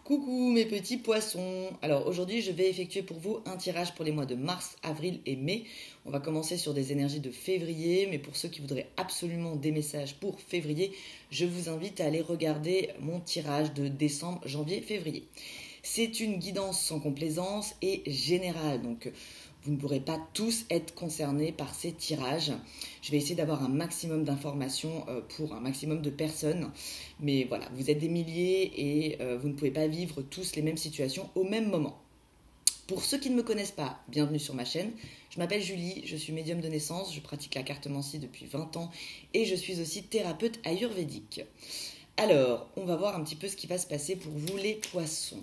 Coucou mes petits poissons. Alors aujourd'hui je vais effectuer pour vous un tirage pour les mois de mars, avril et mai. On va commencer sur des énergies de février, mais pour ceux qui voudraient absolument des messages pour février, je vous invite à aller regarder mon tirage de décembre, janvier, février. C'est une guidance sans complaisance et générale, donc vous ne pourrez pas tous être concernés par ces tirages. Je vais essayer d'avoir un maximum d'informations pour un maximum de personnes. Mais voilà, vous êtes des milliers et vous ne pouvez pas vivre tous les mêmes situations au même moment. Pour ceux qui ne me connaissent pas, bienvenue sur ma chaîne. Je m'appelle Julie, je suis médium de naissance, je pratique la cartomancie depuis 20 ans et je suis aussi thérapeute ayurvédique. Alors, on va voir un petit peu ce qui va se passer pour vous les poissons.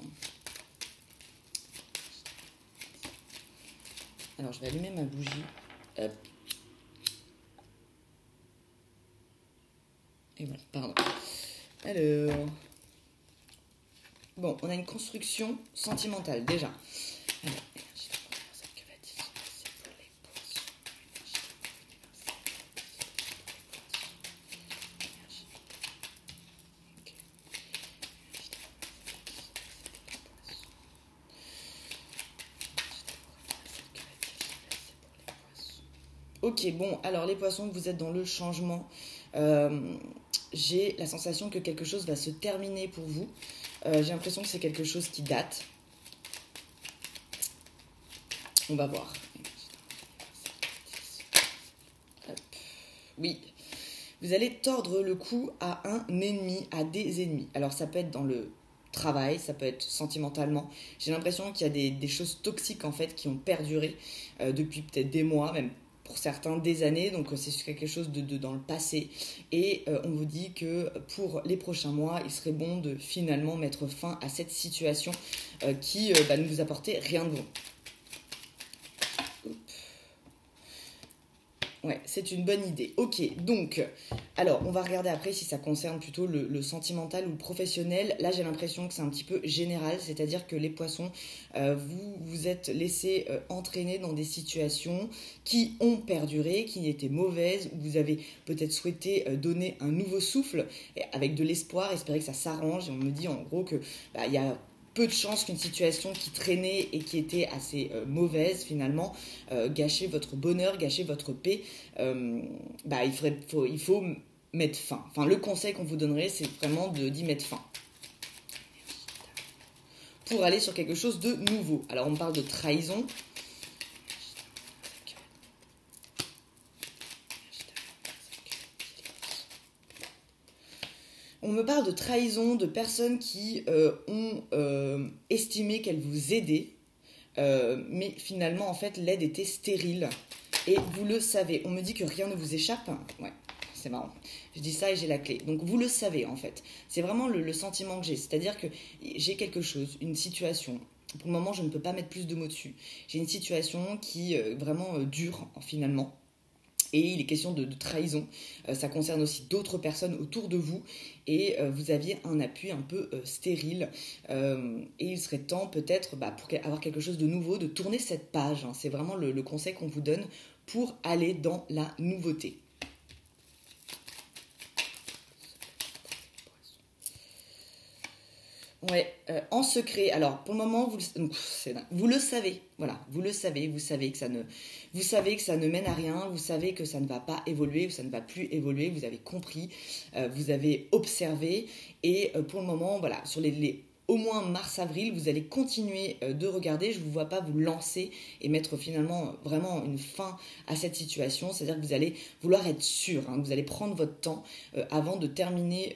Alors, je vais allumer ma bougie. Hop. Et voilà, pardon. Alors, bon, on a une construction sentimentale déjà. Alors, ok, bon, alors les poissons, vous êtes dans le changement. J'ai la sensation que quelque chose va se terminer pour vous. J'ai l'impression que c'est quelque chose qui date. On va voir. Hop. Oui, vous allez tordre le cou à un ennemi, à des ennemis. Alors ça peut être dans le travail, ça peut être sentimentalement. J'ai l'impression qu'il y a des choses toxiques en fait qui ont perduré depuis peut-être des mois, même pour certains des années, donc c'est quelque chose de dans le passé. Et on vous dit que pour les prochains mois, il serait bon de finalement mettre fin à cette situation qui ne vous apportait rien de bon. Ouais, c'est une bonne idée. Ok, donc, alors, on va regarder après si ça concerne plutôt le sentimental ou le professionnel. Là, j'ai l'impression que c'est un petit peu général, c'est-à-dire que les poissons, vous vous êtes laissés entraîner dans des situations qui ont perduré, qui étaient mauvaises, où vous avez peut-être souhaité donner un nouveau souffle, et avec de l'espoir, espérer que ça s'arrange. Et on me dit en gros que il y a peu de chances qu'une situation qui traînait et qui était assez mauvaise finalement gâcher votre bonheur, gâcher votre paix. Il faut mettre fin. Enfin, le conseil qu'on vous donnerait, c'est vraiment d'y mettre fin pour aller sur quelque chose de nouveau. Alors, on parle de trahison. On me parle de trahison, de personnes qui ont estimé qu'elles vous aidaient, mais finalement, en fait, l'aide était stérile. Et vous le savez. On me dit que rien ne vous échappe. Ouais, c'est marrant. Je dis ça et j'ai la clé. Donc, vous le savez, en fait. C'est vraiment le sentiment que j'ai. C'est-à-dire que j'ai quelque chose, une situation. Pour le moment, je ne peux pas mettre plus de mots dessus. J'ai une situation qui vraiment dure, finalement. Et il est question de trahison. Ça concerne aussi d'autres personnes autour de vous. Et vous aviez un appui un peu stérile. Et il serait temps peut-être, pour avoir quelque chose de nouveau, de tourner cette page. Hein. C'est vraiment le conseil qu'on vous donne pour aller dans la nouveauté. Ouais, en secret. Alors, pour le moment, vous le savez. Voilà, vous le savez. Vous savez que ça ne mène à rien. Vous savez que ça ne va pas évoluer ou ça ne va plus évoluer. Vous avez compris, vous avez observé. Et pour le moment, voilà, sur au moins mars-avril, vous allez continuer de regarder. Je ne vous vois pas vous lancer et mettre finalement vraiment une fin à cette situation. C'est-à-dire que vous allez vouloir être sûr. Hein, vous allez prendre votre temps avant de terminer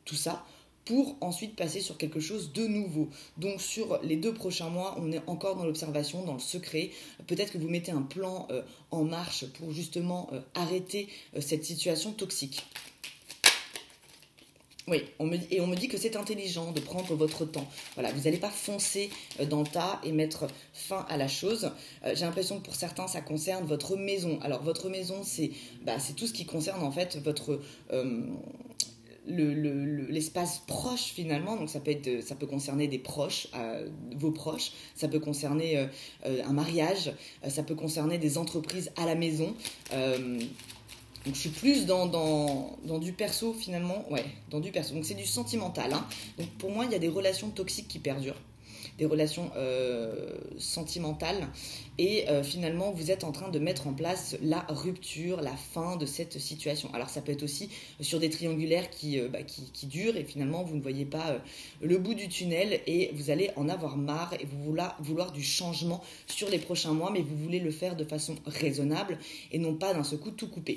tout ça, pour ensuite passer sur quelque chose de nouveau. Donc sur les 2 prochains mois, on est encore dans l'observation, dans le secret. Peut-être que vous mettez un plan en marche pour justement arrêter cette situation toxique. Oui, on me dit que c'est intelligent de prendre votre temps. Voilà, vous n'allez pas foncer dans le tas et mettre fin à la chose. J'ai l'impression que pour certains, ça concerne votre maison. Alors, votre maison, c'est tout ce qui concerne en fait votre... l'espace proche finalement, donc ça peut concerner des proches, vos proches, ça peut concerner un mariage, ça peut concerner des entreprises à la maison, Donc je suis plus dans du perso finalement, ouais, dans du perso. Donc c'est du sentimental, hein. Donc pour moi, il y a des relations toxiques qui perdurent, des relations sentimentales, et finalement vous êtes en train de mettre en place la rupture, la fin de cette situation. Alors ça peut être aussi sur des triangulaires qui durent, et finalement vous ne voyez pas le bout du tunnel, et vous allez en avoir marre, et vous vouloir du changement sur les prochains mois, mais vous voulez le faire de façon raisonnable et non pas d'un seul coup tout couper.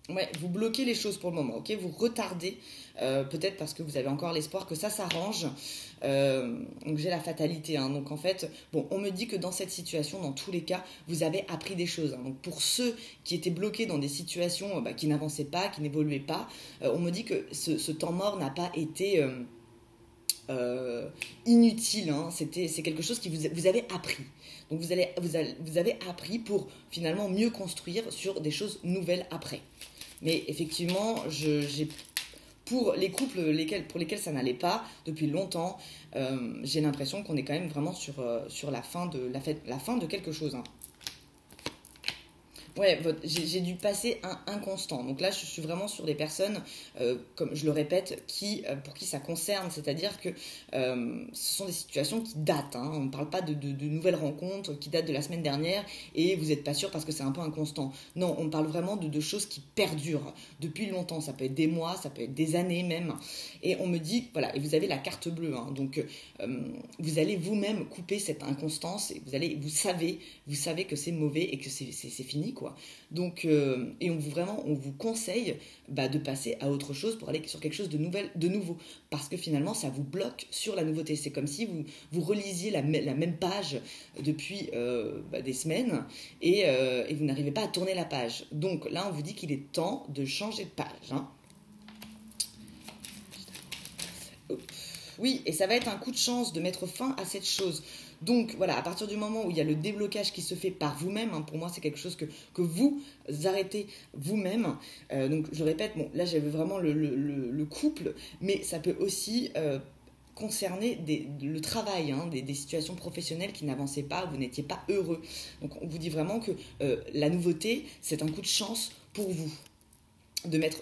Ouais, vous bloquez les choses pour le moment, ok? Vous retardez, peut-être parce que vous avez encore l'espoir que ça s'arrange. Donc j'ai la fatalité, hein. Donc en fait, bon, on me dit que dans cette situation, dans tous les cas, vous avez appris des choses, hein. Donc pour ceux qui étaient bloqués dans des situations qui n'avançaient pas, qui n'évoluaient pas, on me dit que ce temps mort n'a pas été inutile, hein. C'est quelque chose qui vous avez appris. Donc vous avez appris pour finalement mieux construire sur des choses nouvelles après. Mais effectivement, pour les couples pour lesquels ça n'allait pas depuis longtemps, j'ai l'impression qu'on est quand même vraiment sur la fin de quelque chose, hein. Ouais, j'ai dû passer un inconstant. Donc là, je suis vraiment sur des personnes, comme je le répète, pour qui ça concerne. C'est-à-dire que ce sont des situations qui datent, hein. On ne parle pas de nouvelles rencontres qui datent de la semaine dernière et vous n'êtes pas sûr parce que c'est un peu inconstant. Non, on parle vraiment de choses qui perdurent depuis longtemps. Ça peut être des mois, ça peut être des années même. Et on me dit, voilà, et vous avez la carte bleue, hein. Donc vous allez vous-même couper cette inconstance et vous savez que c'est mauvais et que c'est fini, quoi. Donc, et on vous conseille de passer à autre chose pour aller sur quelque chose de nouveau, parce que finalement ça vous bloque sur la nouveauté. C'est comme si vous relisiez la même page depuis des semaines, et vous n'arrivez pas à tourner la page. Donc là on vous dit qu'il est temps de changer de page, hein. Oui, et ça va être un coup de chance de mettre fin à cette chose. Donc voilà, à partir du moment où il y a le déblocage qui se fait par vous-même, hein, pour moi c'est quelque chose que vous arrêtez vous-même. Donc je répète, bon là j'avais vraiment le couple, mais ça peut aussi concerner le travail, hein, des situations professionnelles qui n'avançaient pas, vous n'étiez pas heureux. Donc on vous dit vraiment que la nouveauté, c'est un coup de chance pour vous.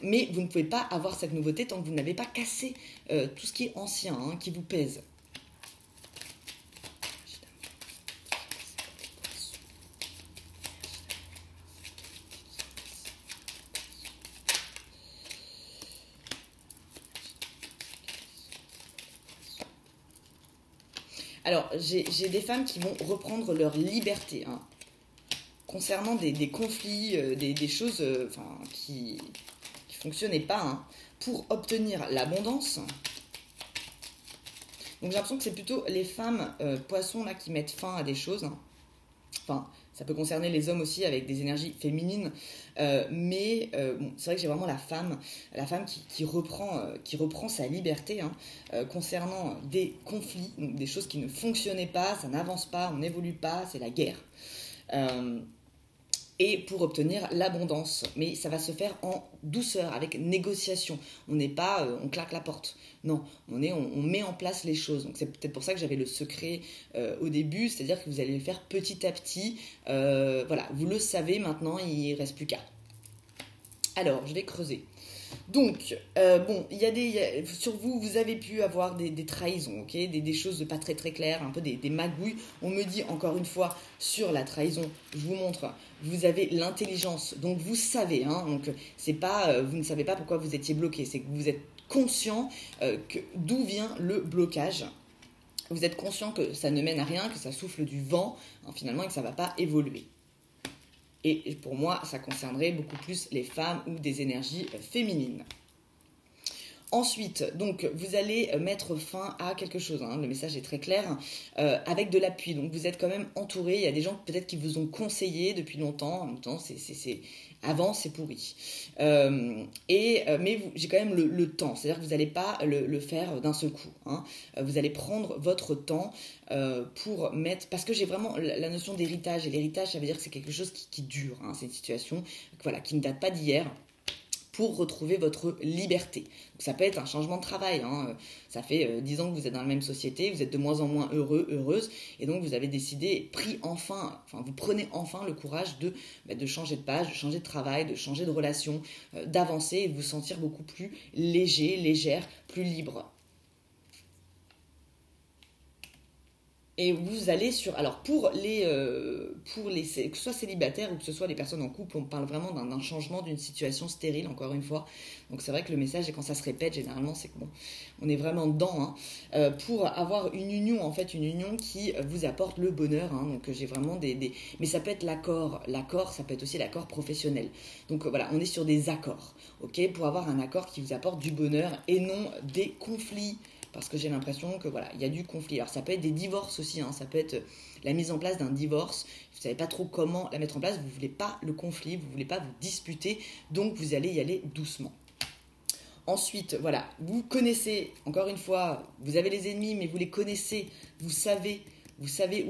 Mais vous ne pouvez pas avoir cette nouveauté tant que vous n'avez pas cassé tout ce qui est ancien, hein, qui vous pèse. Alors, j'ai des femmes qui vont reprendre leur liberté, hein, concernant des conflits, des choses qui fonctionnaient pas, hein, pour obtenir l'abondance. Donc j'ai l'impression que c'est plutôt les femmes poissons là qui mettent fin à des choses, hein. Enfin, ça peut concerner les hommes aussi avec des énergies féminines, mais bon, c'est vrai que j'ai vraiment la femme qui reprend sa liberté, hein, concernant des conflits, donc des choses qui ne fonctionnaient pas, ça n'avance pas, on n'évolue pas, c'est la guerre. Et pour obtenir l'abondance. Mais ça va se faire en douceur, avec négociation. On n'est pas, on claque la porte. Non, on met en place les choses. Donc c'est peut-être pour ça que j'avais le secret au début, c'est-à-dire que vous allez le faire petit à petit. Voilà, vous le savez maintenant, il ne reste plus qu'à. Alors, je vais creuser. Donc, bon, sur vous, vous avez pu avoir des trahisons, ok, des choses pas très très claires, un peu des magouilles. On me dit encore une fois sur la trahison, je vous montre, vous avez l'intelligence, donc vous savez, hein, donc c'est pas, vous ne savez pas pourquoi vous étiez bloqué, c'est que vous êtes conscient d'où vient le blocage. Vous êtes conscient que ça ne mène à rien, que ça souffle du vent, hein, finalement, et que ça ne va pas évoluer. Et pour moi, ça concernerait beaucoup plus les femmes ou des énergies féminines. Ensuite, donc, vous allez mettre fin à quelque chose, hein, le message est très clair, avec de l'appui. Donc, vous êtes quand même entouré. Il y a des gens peut-être qui vous ont conseillé depuis longtemps. En même temps, avant, c'est pourri. Mais j'ai quand même le temps. C'est-à-dire que vous n'allez pas le faire d'un seul coup, hein. Vous allez prendre votre temps pour mettre... Parce que j'ai vraiment la notion d'héritage. Et l'héritage, ça veut dire que c'est quelque chose qui dure, hein. C'est une situation, voilà, qui ne date pas d'hier. pour retrouver votre liberté. Donc, ça peut être un changement de travail, hein. Ça fait 10 ans que vous êtes dans la même société, vous êtes de moins en moins heureux, heureuse, et donc vous avez décidé, vous prenez enfin le courage de changer de page, de changer de travail, de changer de relation, d'avancer et de vous sentir beaucoup plus léger, légère, plus libre. Et vous allez sur... Alors, pour les que ce soit célibataires ou que ce soit les personnes en couple, on parle vraiment d'un changement, d'une situation stérile, encore une fois. Donc, c'est vrai que le message, et quand ça se répète, généralement, c'est que bon, on est vraiment dedans. Hein, pour avoir une union, en fait, une union qui vous apporte le bonheur. Hein, donc, j'ai vraiment Mais ça peut être l'accord. L'accord, ça peut être aussi l'accord professionnel. Donc, voilà, on est sur des accords. Ok, pour avoir un accord qui vous apporte du bonheur et non des conflits. Parce que j'ai l'impression que voilà, il y a du conflit. Alors ça peut être des divorces aussi, hein, ça peut être la mise en place d'un divorce. Vous ne savez pas trop comment la mettre en place, vous ne voulez pas le conflit, vous ne voulez pas vous disputer, donc vous allez y aller doucement. Ensuite, voilà, vous connaissez, encore une fois, vous avez les ennemis, mais vous les connaissez, vous savez où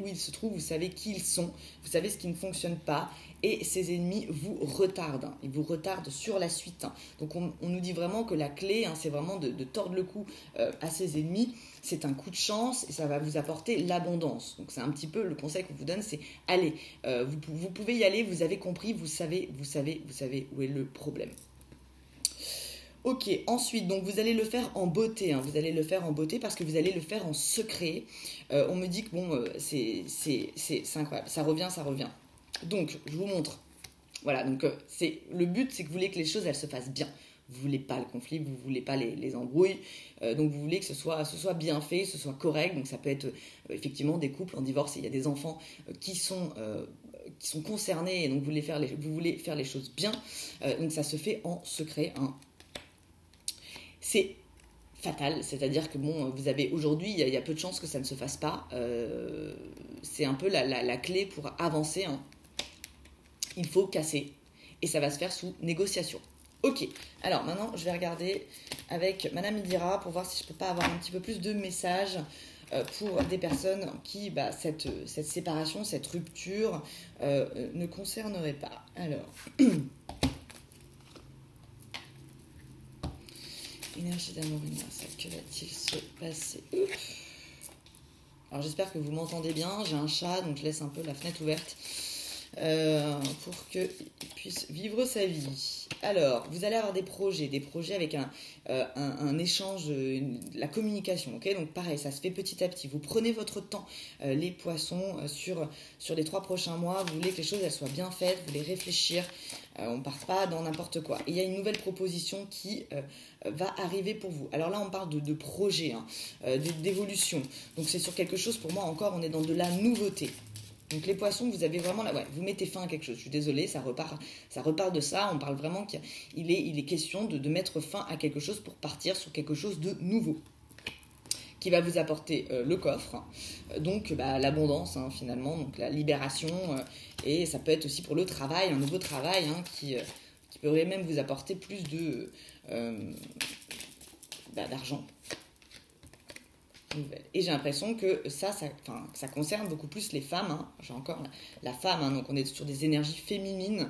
ils se trouvent, vous savez qui ils sont, vous savez ce qui ne fonctionne pas, et ces ennemis vous retardent, hein, ils vous retardent sur la suite. Hein. Donc on nous dit vraiment que la clé, hein, c'est vraiment de tordre le cou à ces ennemis, c'est un coup de chance et ça va vous apporter l'abondance. Donc c'est un petit peu le conseil qu'on vous donne, c'est allez, vous pouvez y aller, vous avez compris, vous savez où est le problème. Ok, ensuite, donc vous allez le faire en beauté, hein, vous allez le faire en beauté parce que vous allez le faire en secret. On me dit que bon, c'est incroyable, ça revient. Donc, je vous montre. Voilà, donc le but, c'est que vous voulez que les choses, elles se fassent bien. Vous voulez pas le conflit, vous voulez pas les embrouilles, donc vous voulez que ce soit bien fait, ce soit correct. Donc ça peut être effectivement des couples en divorce, et il y a des enfants qui sont concernés, et donc vous voulez faire les choses bien. Donc ça se fait en secret, hein. C'est fatal, c'est-à-dire que bon, vous avez aujourd'hui, il y a peu de chances que ça ne se fasse pas. C'est un peu la clé pour avancer, hein. Il faut casser et ça va se faire sous négociation. Ok, alors maintenant je vais regarder avec Madame Indira pour voir si je peux pas avoir un petit peu plus de messages pour des personnes qui cette séparation, cette rupture ne concernerait pas. Alors... Énergie d'amour universel, que va-t-il se passer? Alors j'espère que vous m'entendez bien, j'ai un chat donc je laisse un peu la fenêtre ouverte pour qu'il puisse vivre sa vie. Alors, vous allez avoir des projets avec un échange, la communication, ok? Donc pareil, ça se fait petit à petit. Vous prenez votre temps, les poissons, sur les 3 prochains mois, vous voulez que les choses elles soient bien faites, vous voulez réfléchir, on ne part pas dans n'importe quoi. Et il y a une nouvelle proposition qui va arriver pour vous. Alors là, on parle de projet, hein, d'évolution. Donc c'est sur quelque chose, pour moi encore, on est dans de la nouveauté. Donc les poissons, vous avez vraiment vous mettez fin à quelque chose. Je suis désolée, ça repart de ça. On parle vraiment qu'il est question de mettre fin à quelque chose pour partir sur quelque chose de nouveau qui va vous apporter le coffre, hein. Donc l'abondance, hein, finalement, donc la libération, et ça peut être aussi pour le travail, un nouveau travail, hein, qui pourrait même vous apporter plus d'argent. Et j'ai l'impression que ça concerne beaucoup plus les femmes, hein. J'ai encore la femme, hein, donc on est sur des énergies féminines.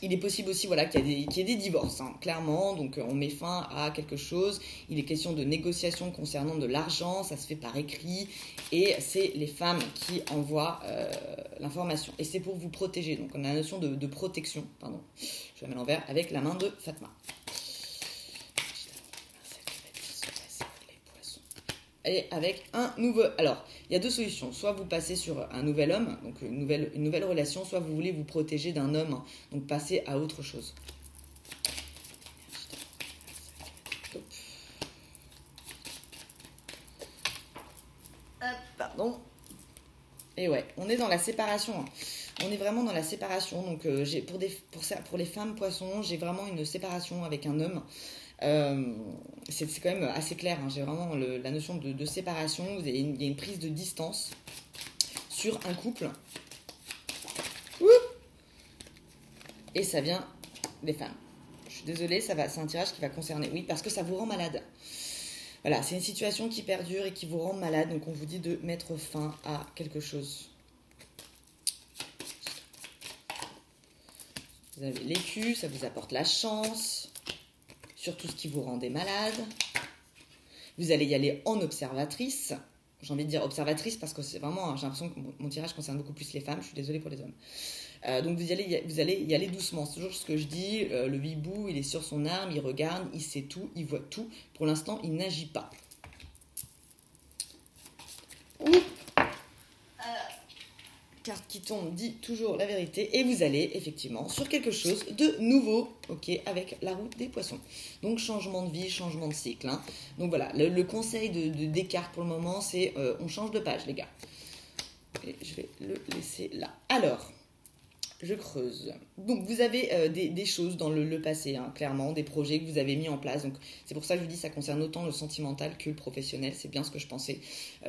Il est possible aussi qu'il y ait des divorces, hein, clairement, donc on met fin à quelque chose. Il est question de négociation concernant de l'argent, ça se fait par écrit, et c'est les femmes qui envoient l'information. Et c'est pour vous protéger, donc on a la notion de protection, pardon, je la mets à l'envers, avec la main de Fatma. Et avec un nouveau... Alors, il y a 2 solutions. Soit vous passez sur un nouvel homme, donc une nouvelle relation, soit vous voulez vous protéger d'un homme, donc passer à autre chose. Pardon. Et ouais, on est dans la séparation, hein. On est vraiment dans la séparation. Donc, pour les femmes poissons, j'ai vraiment une séparation avec un homme. C'est quand même assez clair, hein. J'ai vraiment la notion de séparation. Il y a une prise de distance sur un couple. Et ça vient des femmes. Je suis désolée, c'est un tirage qui va concerner. Oui, parce que ça vous rend malade. Voilà, c'est une situation qui perdure et qui vous rend malade. Donc on vous dit de mettre fin à quelque chose. Vous avez l'écu, ça vous apporte la chance, surtout ce qui vous rendait malade. Vous allez y aller en observatrice. J'ai envie de dire observatrice parce que c'est vraiment, j'ai l'impression que mon tirage concerne beaucoup plus les femmes. Je suis désolée pour les hommes. Donc vous allez y aller doucement. C'est toujours ce que je dis. Le hibou, il est sur son arme, il regarde, il sait tout, il voit tout. Pour l'instant, il n'agit pas. Carte qui tombe dit toujours la vérité et vous allez effectivement sur quelque chose de nouveau, ok, avec la roue des poissons. Donc changement de vie, changement de cycle. Hein. Donc voilà, le conseil des cartes pour le moment, c'est on change de page les gars. Et je vais le laisser là. Alors, je creuse. Donc vous avez des choses dans le passé, hein, clairement, des projets que vous avez mis en place. Donc c'est pour ça que je vous dis ça concerne autant le sentimental que le professionnel. C'est bien ce que je pensais.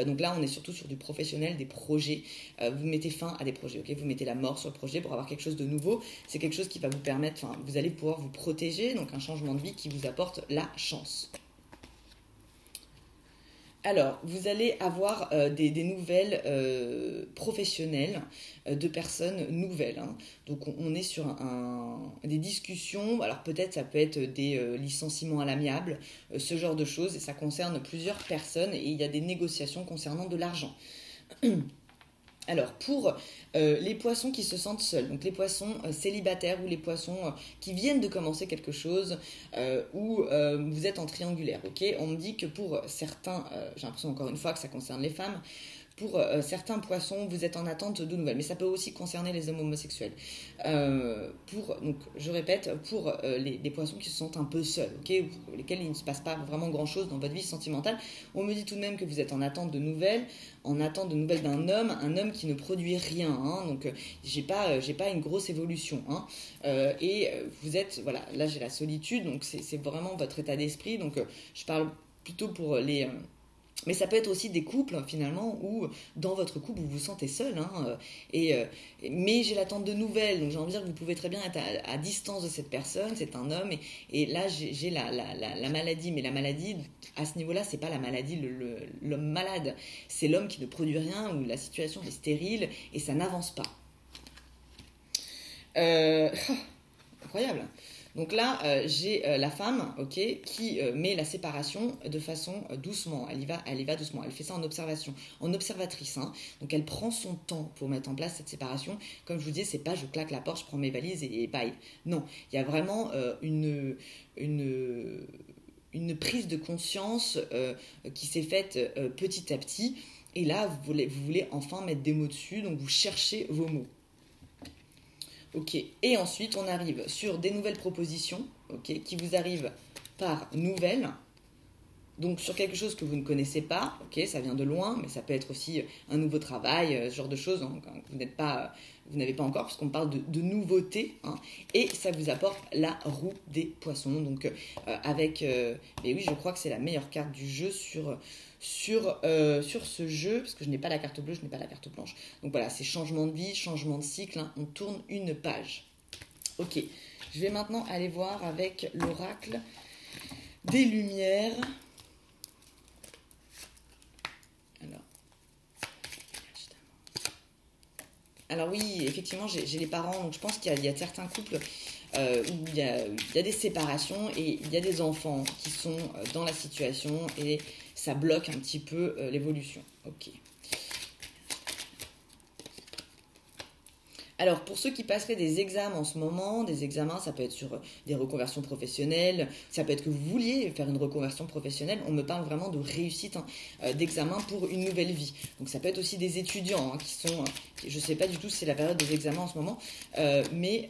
Donc là, on est surtout sur du professionnel, des projets. Vous mettez fin à des projets, ok. Vous mettez la mort sur le projet pour avoir quelque chose de nouveau. C'est quelque chose qui va vous permettre, enfin, vous allez pouvoir vous protéger. Donc un changement de vie qui vous apporte la chance. Alors, vous allez avoir des nouvelles professionnelles de personnes nouvelles. Hein. Donc, on est sur des discussions. Alors, peut-être, ça peut être des licenciements à l'amiable, ce genre de choses. Et ça concerne plusieurs personnes. Et il y a des négociations concernant de l'argent. Alors, pour les poissons qui se sentent seuls, donc les poissons célibataires ou les poissons qui viennent de commencer quelque chose ou vous êtes en triangulaire, ok. On me dit que pour certains, j'ai l'impression encore une fois que ça concerne les femmes, pour certains poissons, vous êtes en attente de nouvelles, mais ça peut aussi concerner les hommes homosexuels. Donc, je répète, pour les poissons qui se sentent un peu seuls, okay, pour lesquels il ne se passe pas vraiment grand-chose dans votre vie sentimentale, on me dit tout de même que vous êtes en attente de nouvelles, d'un homme, un homme qui ne produit rien. Hein, donc, j'ai pas une grosse évolution. Hein, et vous êtes, voilà, là j'ai la solitude, donc c'est vraiment votre état d'esprit. Donc, je parle plutôt pour les... mais ça peut être aussi des couples, finalement, où dans votre couple, vous vous sentez seul. Hein, mais j'ai l'attente de nouvelles. Donc, j'ai envie de dire que vous pouvez très bien être à distance de cette personne. C'est un homme. Et là, j'ai la maladie. Mais la maladie, à ce niveau-là, c'est pas la maladie, l'homme malade. C'est l'homme qui ne produit rien, où la situation est stérile et ça n'avance pas. Incroyable. Donc là, j'ai la femme, ok, qui met la séparation de façon doucement. Elle y va doucement. Elle fait ça en observation, en observatrice. Hein. Donc elle prend son temps pour mettre en place cette séparation. Comme je vous disais, c'est pas je claque la porte, je prends mes valises et bye. Non, il y a vraiment une prise de conscience qui s'est faite petit à petit. Et là, vous voulez enfin mettre des mots dessus. Donc vous cherchez vos mots. Ok, et ensuite on arrive sur des nouvelles propositions, ok, qui vous arrivent par nouvelles, donc sur quelque chose que vous ne connaissez pas, ok, ça vient de loin, mais ça peut être aussi un nouveau travail, ce genre de choses, hein, vous n'avez pas encore, puisqu'on parle de nouveautés, hein, et ça vous apporte la roue des poissons, donc mais oui, je crois que c'est la meilleure carte du jeu sur ce jeu, parce que je n'ai pas la carte bleue, je n'ai pas la carte blanche. Donc voilà, c'est changement de vie, changement de cycle, hein, on tourne une page. Ok, je vais maintenant aller voir avec l'oracle des Lumières. Alors oui, effectivement, j'ai les parents, donc je pense qu'il y a certains couples où il y a des séparations et il y a des enfants qui sont dans la situation et ça bloque un petit peu l'évolution. Ok. Alors, pour ceux qui passeraient des examens en ce moment, des examens, ça peut être sur des reconversions professionnelles, ça peut être que vous vouliez faire une reconversion professionnelle, on me parle vraiment de réussite d'examen pour une nouvelle vie. Donc, ça peut être aussi des étudiants qui sont, je ne sais pas du tout si c'est la période des examens en ce moment, mais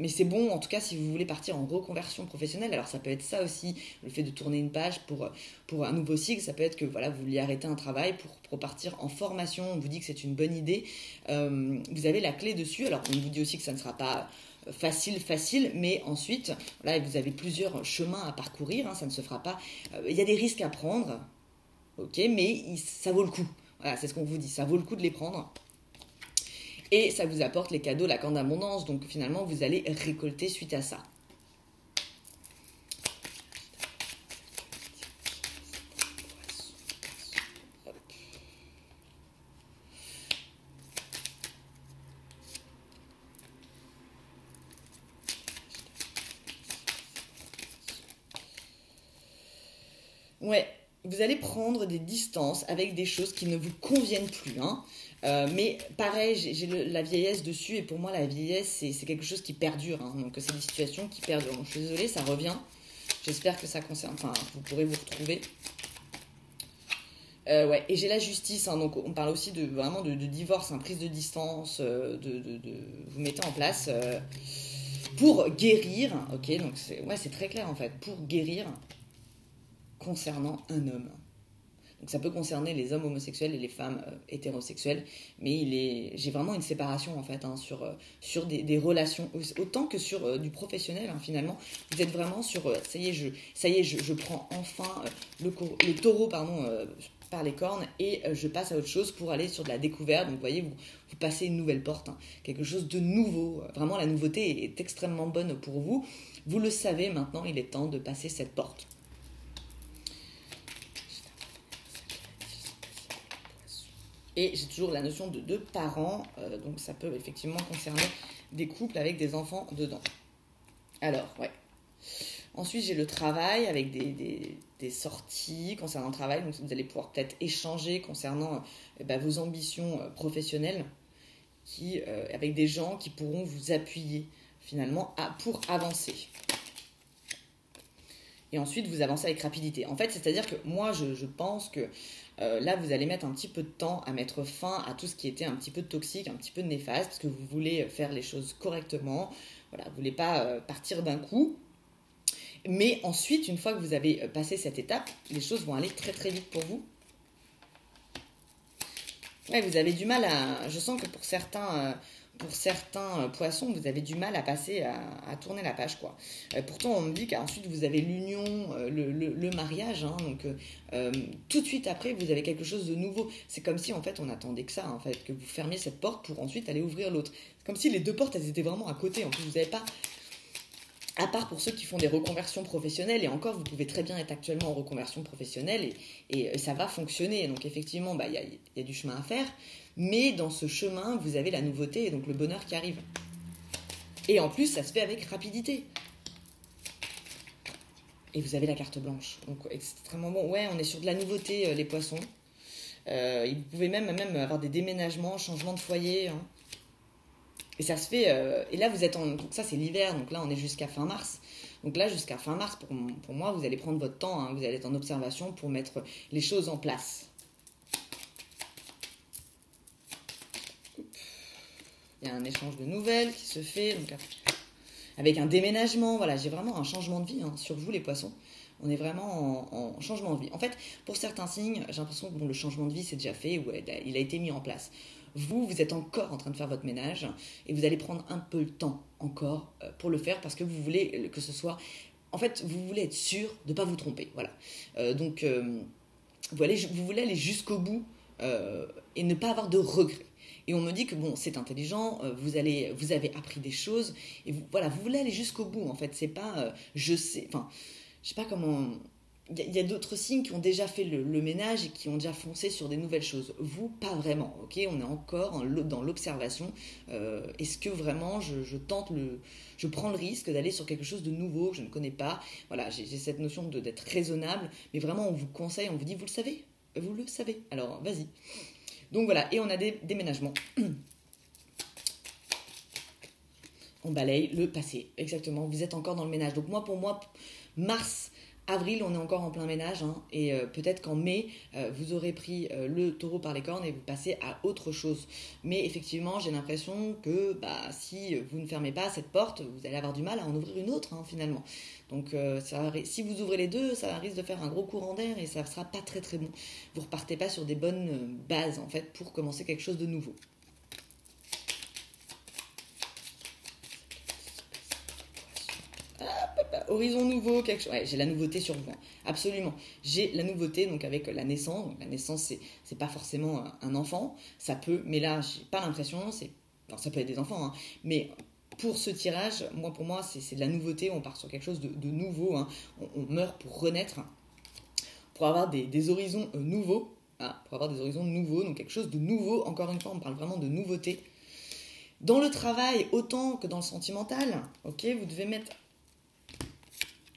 c'est bon, en tout cas, si vous voulez partir en reconversion professionnelle. Alors, ça peut être ça aussi, le fait de tourner une page pour un nouveau cycle. Ça peut être que voilà, vous vouliez arrêter un travail pour partir en formation. On vous dit que c'est une bonne idée. Vous avez la clé dessus. Alors, on vous dit aussi que ça ne sera pas facile, mais ensuite, voilà, vous avez plusieurs chemins à parcourir. Hein, ça ne se fera pas. Il y a des risques à prendre, ok, mais ça vaut le coup. Voilà, c'est ce qu'on vous dit. Ça vaut le coup de les prendre. Et ça vous apporte les cadeaux, la corne d'abondance. Donc finalement, vous allez récolter suite à ça. Ouais, vous allez prendre des distances avec des choses qui ne vous conviennent plus, hein. Mais pareil, j'ai la vieillesse dessus, et pour moi, la vieillesse, c'est quelque chose qui perdure, hein. Donc, c'est des situations qui perdurent. Donc, je suis désolée, ça revient. J'espère que ça concerne... Enfin, vous pourrez vous retrouver. Ouais, et j'ai la justice, hein, donc on parle aussi vraiment de divorce, hein, prise de distance, vous mettez en place pour guérir, ok, donc c'est très clair en fait, pour guérir concernant un homme. Donc ça peut concerner les hommes homosexuels et les femmes hétérosexuelles, mais j'ai vraiment une séparation en fait, hein, sur des relations, autant que sur du professionnel, hein, finalement. Vous êtes vraiment sur, ça y est, je prends enfin le taureau, pardon, par les cornes, et je passe à autre chose pour aller sur de la découverte. Donc vous voyez, vous passez une nouvelle porte, hein, quelque chose de nouveau. Vraiment, la nouveauté est extrêmement bonne pour vous. Vous le savez maintenant, il est temps de passer cette porte. Et j'ai toujours la notion de deux parents, donc ça peut effectivement concerner des couples avec des enfants dedans. Alors, ouais. Ensuite, j'ai le travail avec des sorties concernant le travail. Donc, vous allez pouvoir peut-être échanger concernant vos ambitions professionnelles avec des gens qui pourront vous appuyer finalement pour avancer. Et ensuite, vous avancez avec rapidité. En fait, c'est-à-dire que moi, je pense que là, vous allez mettre un petit peu de temps à mettre fin à tout ce qui était un petit peu toxique, un petit peu néfaste, parce que vous voulez faire les choses correctement. Voilà, vous ne voulez pas partir d'un coup. Mais ensuite, une fois que vous avez passé cette étape, les choses vont aller très très vite pour vous. Ouais, vous avez du mal à... Je sens que pour certains poissons, vous avez du mal à passer, à tourner la page, quoi. Pourtant, on me dit qu'ensuite, vous avez l'union, le mariage, hein, donc tout de suite après, vous avez quelque chose de nouveau. C'est comme si, en fait, on attendait que ça, en fait, que vous fermiez cette porte pour ensuite aller ouvrir l'autre. C'est comme si les deux portes, elles étaient vraiment à côté. En plus, vous n'avez pas... À part pour ceux qui font des reconversions professionnelles, et encore, vous pouvez très bien être actuellement en reconversion professionnelle, et ça va fonctionner. Donc effectivement, il y a du chemin à faire, mais dans ce chemin, vous avez la nouveauté et donc le bonheur qui arrive. Et en plus, ça se fait avec rapidité. Et vous avez la carte blanche. Donc extrêmement bon. Ouais, on est sur de la nouveauté, les poissons. Vous pouvez même avoir des déménagements, changements de foyer, hein. Et ça se fait, et là vous êtes ça c'est l'hiver, donc là on est jusqu'à fin mars. Donc là jusqu'à fin mars, pour moi, vous allez prendre votre temps, hein, vous allez être en observation pour mettre les choses en place. Il y a un échange de nouvelles qui se fait, donc avec un déménagement, voilà, j'ai vraiment un changement de vie, hein, sur vous les poissons. On est vraiment en changement de vie. En fait, pour certains signes, j'ai l'impression que le changement de vie c'est déjà fait, ou il a été mis en place. Vous êtes encore en train de faire votre ménage et vous allez prendre un peu de temps encore pour le faire parce que vous voulez que ce soit... En fait, vous voulez être sûr de ne pas vous tromper. Voilà. Donc, vous voulez aller jusqu'au bout et ne pas avoir de regrets. Et on me dit que bon, c'est intelligent, vous avez appris des choses et vous voulez aller jusqu'au bout. En fait, c'est pas je sais pas comment... Il y a d'autres signes qui ont déjà fait le ménage et qui ont déjà foncé sur des nouvelles choses. Vous, pas vraiment, ok? On est encore dans l'observation. Est-ce que vraiment je prends le risque d'aller sur quelque chose de nouveau que je ne connais pas? Voilà, j'ai cette notion d'être raisonnable, mais vraiment on vous conseille, on vous dit, vous le savez, alors vas-y. Donc voilà, et on a des déménagements. On balaye le passé, exactement, vous êtes encore dans le ménage. Donc pour moi, mars, avril, on est encore en plein ménage, hein, et peut-être qu'en mai, vous aurez pris le taureau par les cornes et vous passez à autre chose. Mais effectivement, j'ai l'impression que si vous ne fermez pas cette porte, vous allez avoir du mal à en ouvrir une autre, hein, finalement. Donc si vous ouvrez les deux, ça risque de faire un gros courant d'air et ça ne sera pas très très bon. Vous ne repartez pas sur des bonnes bases, en fait, pour commencer quelque chose de nouveau. Horizon nouveau, quelque chose. Ouais, j'ai la nouveauté sur vous, hein. Absolument. J'ai la nouveauté, donc avec la naissance. Donc, la naissance, c'est pas forcément un enfant, ça peut, mais là, j'ai pas l'impression. Ça peut être des enfants, hein, mais pour ce tirage, pour moi, c'est de la nouveauté. On part sur quelque chose de nouveau, hein. On meurt pour renaître, pour avoir des horizons nouveaux. Pour avoir des horizons nouveaux, donc quelque chose de nouveau. Encore une fois, on parle vraiment de nouveauté. Dans le travail, autant que dans le sentimental, ok, vous devez mettre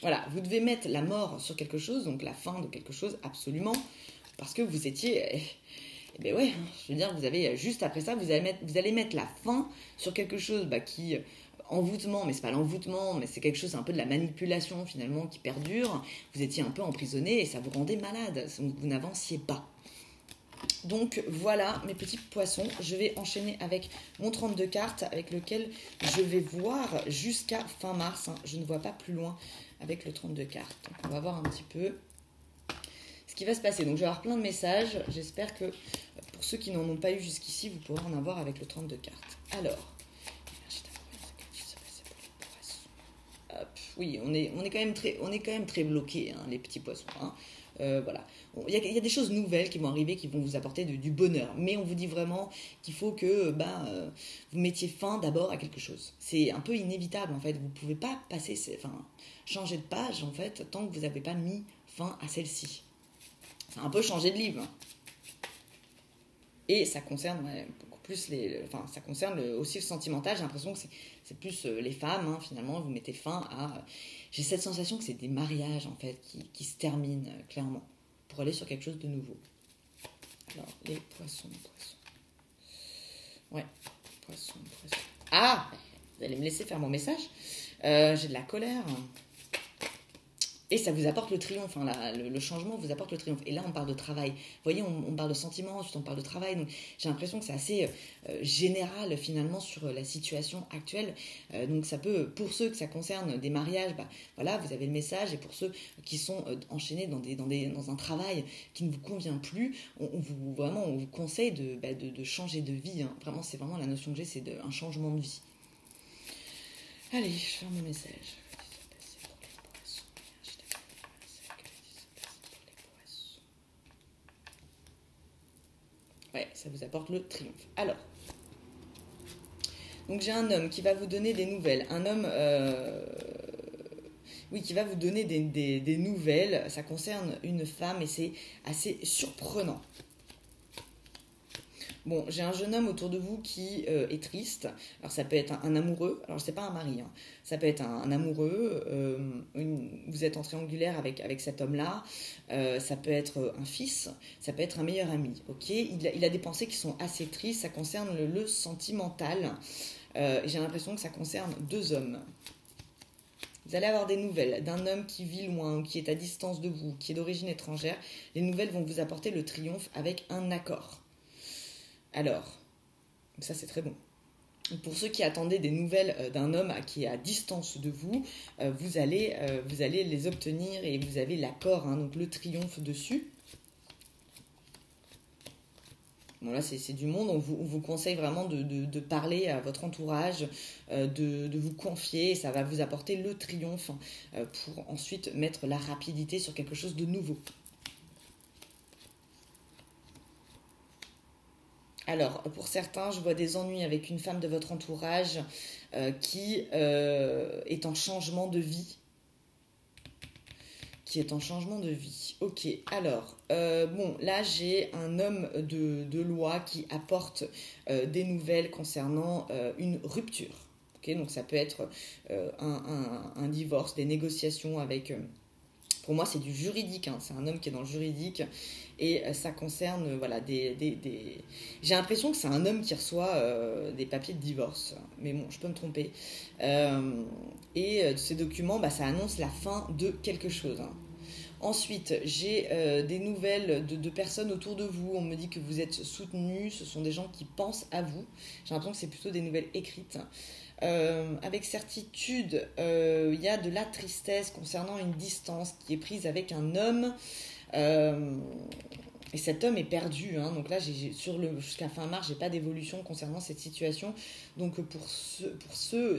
Voilà, vous devez mettre la mort sur quelque chose, donc la fin de quelque chose, absolument, parce que vous étiez... Eh bien ouais, je veux dire, vous avez juste après ça, vous allez mettre la fin sur quelque chose qui... envoûtement, mais c'est pas l'envoûtement, mais c'est quelque chose, un peu de la manipulation finalement qui perdure. Vous étiez un peu emprisonné et ça vous rendait malade, vous n'avanciez pas. Donc voilà mes petits poissons, je vais enchaîner avec mon 32 cartes avec lequel je vais voir jusqu'à fin mars. Je ne vois pas plus loin avec le 32 cartes. Donc on va voir un petit peu ce qui va se passer. Donc je vais avoir plein de messages, j'espère que pour ceux qui n'en ont pas eu jusqu'ici, vous pourrez en avoir avec le 32 cartes. Alors, oui, on est quand même très bloqué, les petits poissons. Voilà. Il y a des choses nouvelles qui vont arriver, qui vont vous apporter du bonheur. Mais on vous dit vraiment qu'il faut que vous mettiez fin d'abord à quelque chose. C'est un peu inévitable en fait. Vous ne pouvez pas changer de page en fait tant que vous n'avez pas mis fin à celle-ci. C'est un peu changer de livre. Et ça concerne beaucoup plus ça concerne aussi le sentimental. J'ai l'impression que c'est plus les femmes, finalement, vous mettez fin à... J'ai cette sensation que c'est des mariages, en fait, qui se terminent, clairement, pour aller sur quelque chose de nouveau. Alors, les poissons. Ouais, poissons. Ah, vous allez me laisser faire mon message. J'ai de la colère. Et ça vous apporte le triomphe, le changement vous apporte le triomphe. Et là, on parle de travail. Vous voyez, on parle de sentiments, ensuite on parle de travail. Donc, j'ai l'impression que c'est assez général, finalement, sur la situation actuelle. Donc, ça peut, pour ceux que ça concerne des mariages, voilà, vous avez le message. Et pour ceux qui sont enchaînés dans un travail qui ne vous convient plus, on vous conseille de changer de vie. Vraiment, c'est vraiment la notion que j'ai, c'est un changement de vie. Allez, je ferme mon message. Ouais, ça vous apporte le triomphe. Alors, donc j'ai un homme qui va vous donner des nouvelles. Un homme, qui va vous donner des nouvelles. Ça concerne une femme et c'est assez surprenant. Bon, j'ai un jeune homme autour de vous qui est triste. Alors ça peut être un amoureux, alors c'est pas un mari, ça peut être un amoureux, vous êtes en triangulaire avec cet homme-là, ça peut être un fils, ça peut être un meilleur ami, ok, il a des pensées qui sont assez tristes, ça concerne le sentimental, j'ai l'impression que ça concerne deux hommes. Vous allez avoir des nouvelles d'un homme qui vit loin ou qui est à distance de vous, qui est d'origine étrangère. Les nouvelles vont vous apporter le triomphe avec un accord. Alors, ça c'est très bon. Pour ceux qui attendaient des nouvelles d'un homme qui est à distance de vous, vous allez les obtenir et vous avez l'accord, donc le triomphe dessus. Bon là c'est du monde, on vous conseille vraiment de parler à votre entourage, de vous confier, et ça va vous apporter le triomphe pour ensuite mettre la rapidité sur quelque chose de nouveau. Alors, pour certains, je vois des ennuis avec une femme de votre entourage qui est en changement de vie. Ok, alors, là, j'ai un homme de loi qui apporte des nouvelles concernant une rupture. Ok, donc ça peut être un divorce, des négociations avec... pour moi, c'est du juridique, c'est un homme qui est dans le juridique. Et ça concerne, j'ai l'impression que c'est un homme qui reçoit des papiers de divorce. Mais bon, je peux me tromper. Ces documents, ça annonce la fin de quelque chose. Ensuite, j'ai des nouvelles de personnes autour de vous. On me dit que vous êtes soutenus. Ce sont des gens qui pensent à vous. J'ai l'impression que c'est plutôt des nouvelles écrites. Avec certitude, il y a de la tristesse concernant une distance qui est prise avec un homme. Et cet homme est perdu, donc là jusqu'à fin mars j'ai pas d'évolution concernant cette situation, donc pour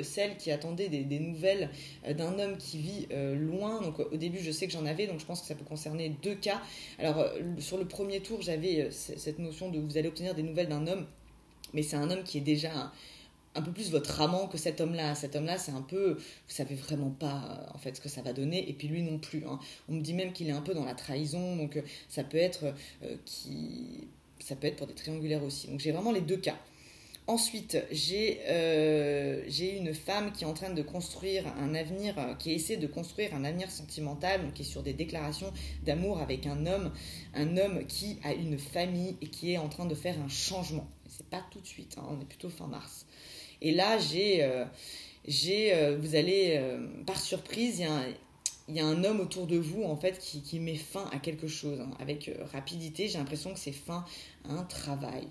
celles qui attendaient des nouvelles d'un homme qui vit loin, donc au début je sais que j'en avais, donc je pense que ça peut concerner deux cas. Alors sur le premier tour j'avais cette notion de vous allez obtenir des nouvelles d'un homme, mais c'est un homme qui est déjà un peu plus votre amant que cet homme-là. Cet homme-là, c'est un peu... Vous savez vraiment pas, en fait, ce que ça va donner. Et puis lui non plus. On me dit même qu'il est un peu dans la trahison. Donc, ça peut être pour des triangulaires aussi. Donc, j'ai vraiment les deux cas. Ensuite, j'ai une femme qui est en train de construire un avenir, qui essaie de construire un avenir sentimental, donc qui est sur des déclarations d'amour avec un homme qui a une famille et qui est en train de faire un changement. C'est pas tout de suite, hein, on est plutôt fin mars. Et là, vous allez, par surprise, il y a un homme autour de vous en fait qui met fin à quelque chose, hein, avec rapidité. J'ai l'impression que c'est fin à un travail.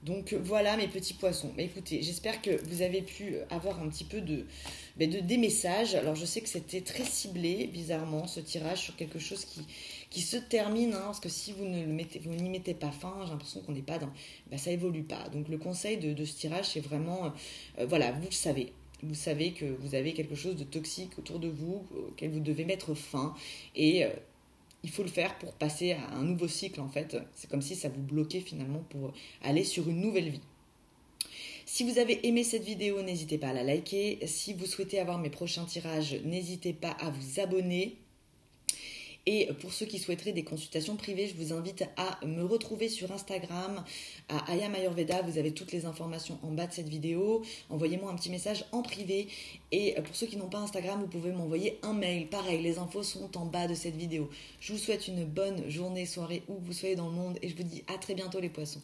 Donc voilà mes petits poissons. Mais écoutez, j'espère que vous avez pu avoir un petit peu des messages. Alors je sais que c'était très ciblé, bizarrement, ce tirage sur quelque chose qui se termine. Hein, parce que si vous n'y mettez pas fin, j'ai l'impression qu'on n'est pas dans... ça évolue pas. Donc le conseil de ce tirage, c'est vraiment... voilà, vous le savez. Vous savez que vous avez quelque chose de toxique autour de vous, auquel vous devez mettre fin. Et... il faut le faire pour passer à un nouveau cycle en fait. C'est comme si ça vous bloquait finalement pour aller sur une nouvelle vie. Si vous avez aimé cette vidéo, n'hésitez pas à la liker. Si vous souhaitez avoir mes prochains tirages, n'hésitez pas à vous abonner. Et pour ceux qui souhaiteraient des consultations privées, je vous invite à me retrouver sur Instagram, à Ayam Ayurveda. Vous avez toutes les informations en bas de cette vidéo. Envoyez-moi un petit message en privé. Et pour ceux qui n'ont pas Instagram, vous pouvez m'envoyer un mail. Pareil, les infos sont en bas de cette vidéo. Je vous souhaite une bonne journée, soirée, où vous soyez dans le monde. Et je vous dis à très bientôt les poissons.